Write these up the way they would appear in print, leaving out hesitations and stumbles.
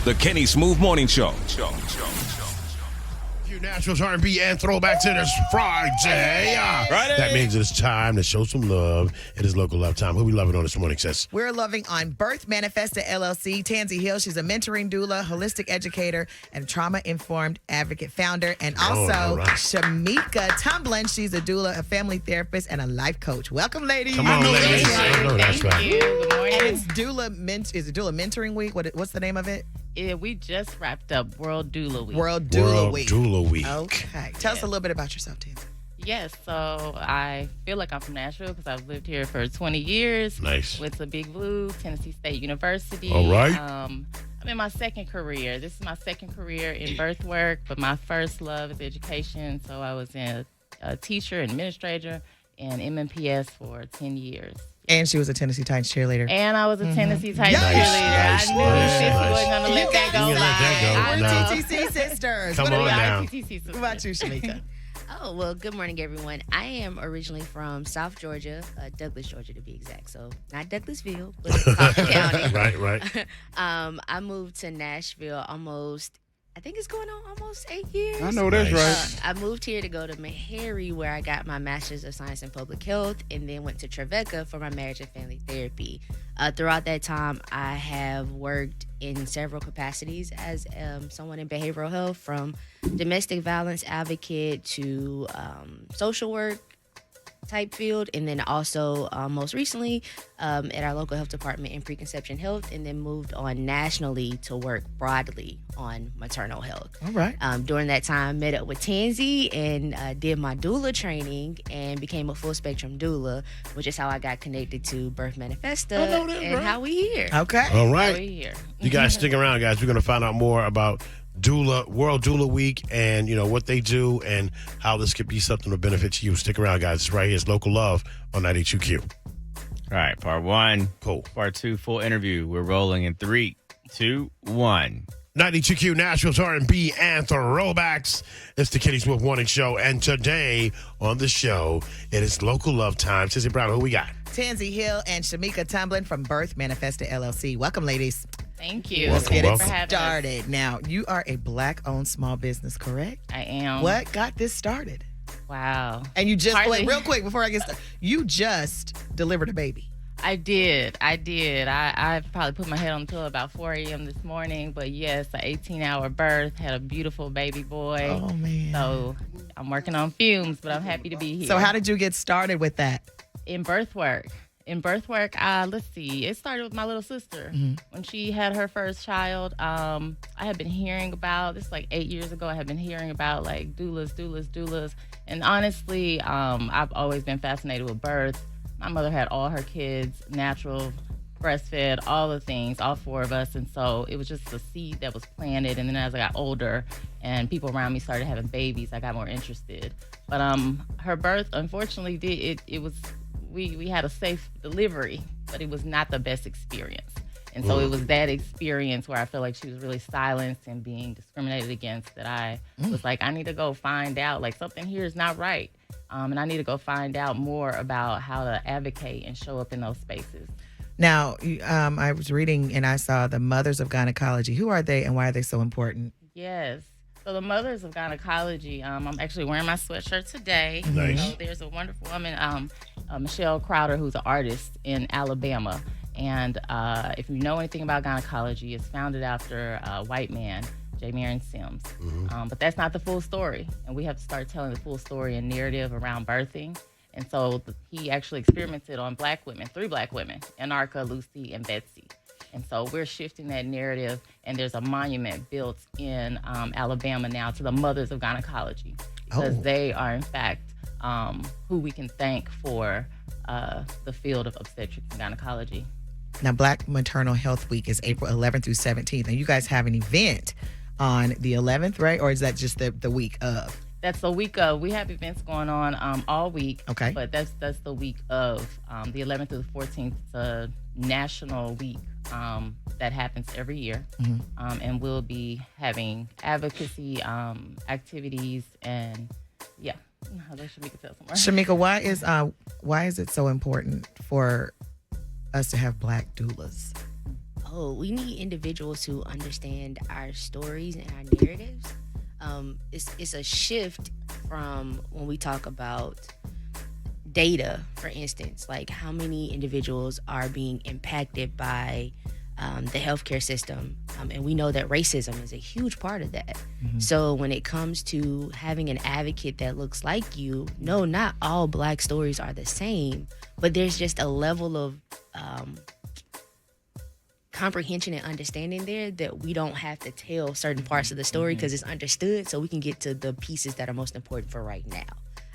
The Kenny Smooth Morning Show. Few Nationals, R&B, and throwbacks. It is Friday. That means it is time to show some love. It is local love time. Who we loving on this morning, sis? We're loving on Birth Manifesta LLC. Tanzye Hill, she's a mentoring doula, holistic educator, and trauma-informed advocate founder. And also Chemyeeka Tumblin, she's a doula, a family therapist, and a life coach. Welcome, ladies. Come on, ladies. Thank you. Good morning. And it's doula mentoring week? What's the name of it? Yeah, we just wrapped up World Doula Week. World Doula Week. Doula Week. Okay. Tell us a little bit about yourself, Tanzye. Yes, so I feel like I'm from Nashville because I've lived here for 20 years. Nice. Went to Big Blue, Tennessee State University. All right. I'm in my second career. This is my second career in birth work, but my first love is education. So I was a teacher, administrator, and MMPS for 10 years. And she was a Tennessee Titans cheerleader. And I was a Tennessee Titans Nice, cheerleader. I knew she wasn't going to let that go by. We're TTC sisters. Come What on about now. What about you, Chemyeeka? Oh, well, good morning, everyone. I am originally from South Georgia, Douglas, Georgia, to be exact. So, not Douglasville, but Cobb County. Right. I moved to Nashville I think it's going on almost 8 years. I know that's right. I moved here to go to Meharry, where I got my Master's of Science in Public Health, and then went to Trevecca for my marriage and family therapy. Throughout that time, I have worked in several capacities as someone in behavioral health, from domestic violence advocate to social work type field, and then also most recently at our local health department in preconception health, and then moved on nationally to work broadly on maternal health. All right. During that time, met up with Tanzye and did my doula training and became a full spectrum doula, which is how I got connected to Birth Manifesta and how we here. Okay. All How we right. here. You guys stick around, guys. We're going to find out more about World Doula Week, and what they do and how this could be something to benefit you. Stick around, guys. It's right here. It's Local Love on 92Q. All right, part one. Cool. Part two, full interview. We're rolling in 3, 2, 1. 92Q Nashville's R&B and throwbacks. It's the Kenny Smooth Morning Show, and today on the show, it is Local Love time. Sissy Brown, who we got? Tanzye Hill and Chemyeeka Tumblin from Birth Manifesta LLC. Welcome, ladies. Thank you. Let's get it Thanks for having us. started. Now, you are a Black-owned small business, correct? I am. What got this started? Wow. And you just, Hardly. wait, real quick before I get started, you just delivered a baby. I did. I probably put my head on the pillow about 4 a.m. this morning, but yes, an 18-hour birth, had a beautiful baby boy. Oh, man. So I'm working on fumes, but I'm happy to be here. So how did you get started with that? In birth work, let's see. It started with my little sister. When she had her first child, I had been hearing about, this like 8 years ago, I had been hearing about like doulas. And honestly, I've always been fascinated with birth. My mother had all her kids, natural, breastfed, all the things, all 4 of us. And so it was just a seed that was planted. And then as I got older and people around me started having babies, I got more interested. But her birth, unfortunately, we had a safe delivery, but it was not the best experience. And so it was that experience where I feel like she was really silenced and being discriminated against that I was like, I need to go find out, like something here is not right. And I need to go find out more about how to advocate and show up in those spaces. Now, I was reading and I saw the Mothers of Gynecology. Who are they and why are they so important? Yes. So the Mothers of Gynecology, I'm actually wearing my sweatshirt today. Nice. So there's a wonderful woman, Michelle Crowder, who's an artist in Alabama. And if you know anything about gynecology, it's founded after a white man, J. Marion Sims. But that's not the full story. And we have to start telling the full story and narrative around birthing. And so he actually experimented on 3 black women, Anarcha, Lucy, and Betsy. And so we're shifting that narrative, and there's a monument built in Alabama now to the Mothers of Gynecology, because they are, in fact, who we can thank for the field of obstetrics and gynecology. Now, Black Maternal Health Week is April 11th through 17th, and you guys have an event on the 11th, right? Or is that just the week of? That's the week of. We have events going on all week. Okay. But that's the week of the 11th through the 14th. It's a national week that happens every year. And we'll be having advocacy activities and, yeah. I'll let Chemyeeka tell some more. Chemyeeka, why is it so important for us to have Black doulas? oh, we need individuals who understand our stories and our narratives. It's a shift from when we talk about data, for instance, like how many individuals are being impacted by the healthcare system. And we know that racism is a huge part of that. So when it comes to having an advocate that looks like you, no, not all Black stories are the same, but there's just a level of comprehension and understanding there that we don't have to tell certain parts of the story because it's understood, so we can get to the pieces that are most important for right now.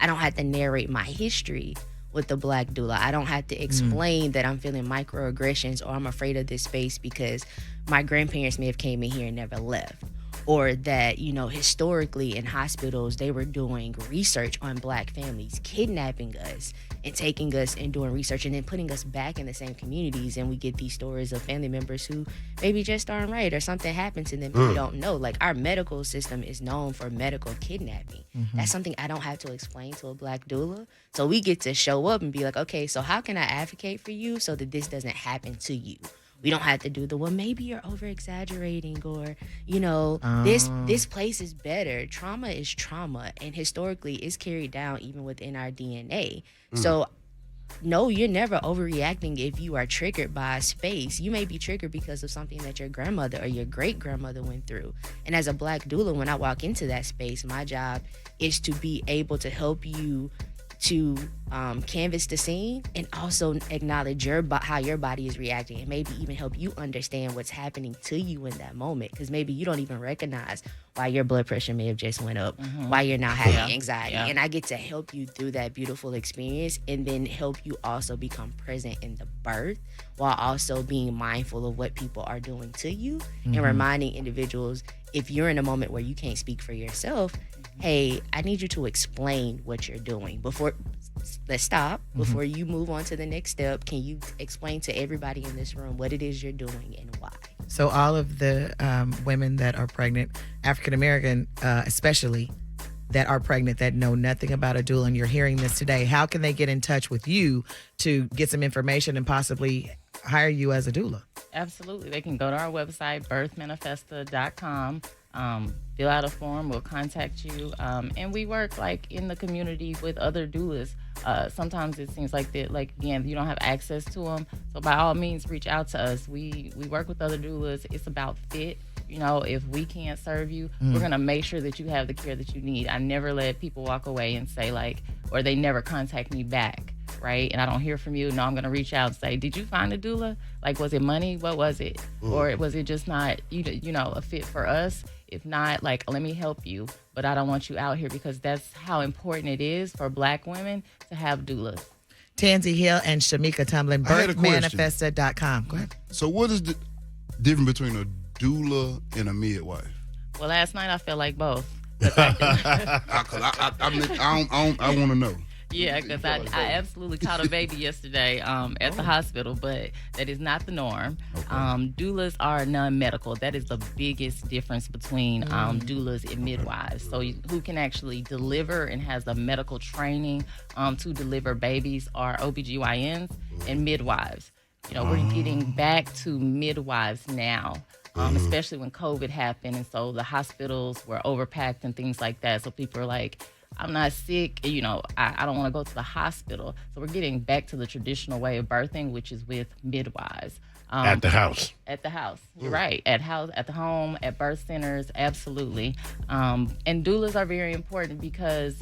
I don't have to narrate my history with the Black doula. I don't have to explain that I'm feeling microaggressions or I'm afraid of this space because my grandparents may have came in here and never left. Or that, historically in hospitals, they were doing research on Black families, kidnapping us and taking us and doing research and then putting us back in the same communities. And we get these stories of family members who maybe just aren't right or something happened to them and we don't know. Like, our medical system is known for medical kidnapping. That's something I don't have to explain to a Black doula. So we get to show up and be like, okay, so how can I advocate for you so that this doesn't happen to you? We don't have to do the, well, maybe you're over exaggerating or, this place is better. Trauma is trauma. And historically, it's carried down even within our DNA. So, no, you're never overreacting if you are triggered by a space. You may be triggered because of something that your grandmother or your great-grandmother went through. And as a Black doula, when I walk into that space, my job is to be able to help you to canvas the scene and also acknowledge how your body is reacting and maybe even help you understand what's happening to you in that moment, because maybe you don't even recognize why your blood pressure may have just went up, why you're now having anxiety. And I get to help you through that beautiful experience and then help you also become present in the birth while also being mindful of what people are doing to you and reminding individuals, if you're in a moment where you can't speak for yourself, hey, I need you to explain what you're doing. Let's stop. Before you move on to the next step, can you explain to everybody in this room what it is you're doing and why? So all of the women that are pregnant, African American especially, that are pregnant that know nothing about a doula and you're hearing this today, how can they get in touch with you to get some information and possibly hire you as a doula? Absolutely. They can go to our website, birthmanifesta.com. Fill out a form, we'll contact you. And we work in the community with other doulas. Sometimes it seems like that, again, you don't have access to them. So by all means, reach out to us. We work with other doulas. It's about fit. If we can't serve you, we're going to make sure that you have the care that you need. I never let people walk away and say or they never contact me back, right? And I don't hear from you. No, I'm going to reach out and say, did you find a doula? Was it money? What was it? Or was it just not, a fit for us? If not, let me help you. But I don't want you out here, because that's how important it is for Black women to have doulas. Tanzye Hill and Chemyeeka Tumblin, I had a question. birthmanifesta.com. Go ahead. So what is the difference between a doula and a midwife? Well, last night I felt like both. I want to know. Yeah, because I absolutely caught a baby yesterday at the hospital, but that is not the norm. Okay. Doulas are non-medical. That is the biggest difference between doulas and midwives. So who can actually deliver and has the medical training to deliver babies are OBGYNs and midwives. We're getting back to midwives now. Especially when COVID happened, and so the hospitals were overpacked and things like that. So people are like, I'm not sick, I don't want to go to the hospital. So we're getting back to the traditional way of birthing, which is with midwives. At the house. At the house, you're right. At the home, at birth centers, absolutely. And doulas are very important because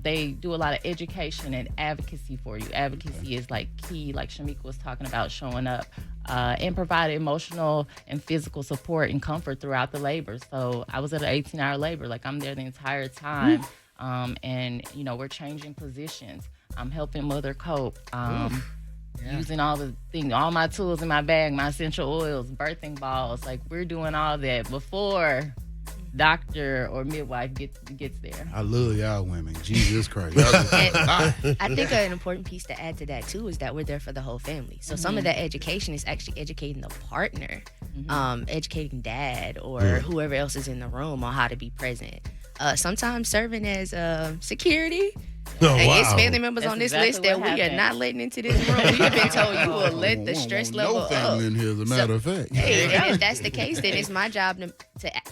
they do a lot of education and advocacy for you. Advocacy is key, like Chemyeeka was talking about, showing up and provide emotional and physical support and comfort throughout the labor. So I was at an 18-hour labor. I'm there the entire time. And, we're changing positions. I'm helping mother cope. Using all the things, all my tools in my bag, my essential oils, birthing balls. We're doing all that before doctor or midwife gets there. I love y'all women. Jesus Christ. I think an important piece to add to that too is that we're there for the whole family. So some of that education is actually educating the partner, educating dad or whoever else is in the room on how to be present. Sometimes serving as security Oh, And wow. it's family members That's on this exactly list that what we are happened. not letting into this room. We have been told you will let the stress level No family up. in here, as a matter of fact. Hey, and if that's the case, then it's my job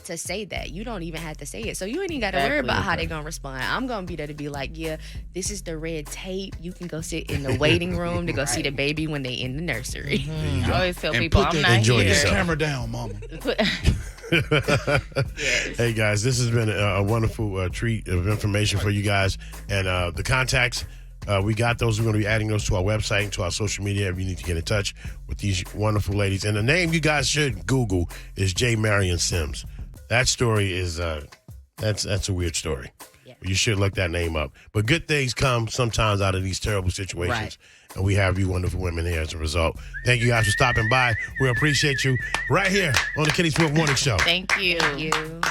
to say that. You don't even have to say it. So you ain't even got to worry about how they're going to respond. I'm going to be there to be like, yeah, this is the red tape. You can go sit in the waiting room to go see the baby when they in the nursery. I always tell And people put I'm that- not Enjoy here. yourself. Camera down, mama. Hey guys, this has been a wonderful treat of information for you guys, and the contacts we got those. We're going to be adding those to our website and to our social media if you need to get in touch with these wonderful ladies. And the name you guys should Google is J. Marion Sims. That story is that's a weird story. Yeah. You should look that name up. But good things come sometimes out of these terrible situations. Right. And we have you wonderful women here as a result. Thank you guys for stopping by. We appreciate you right here on the Kenny Swift Morning Show. Thank you. Thank you.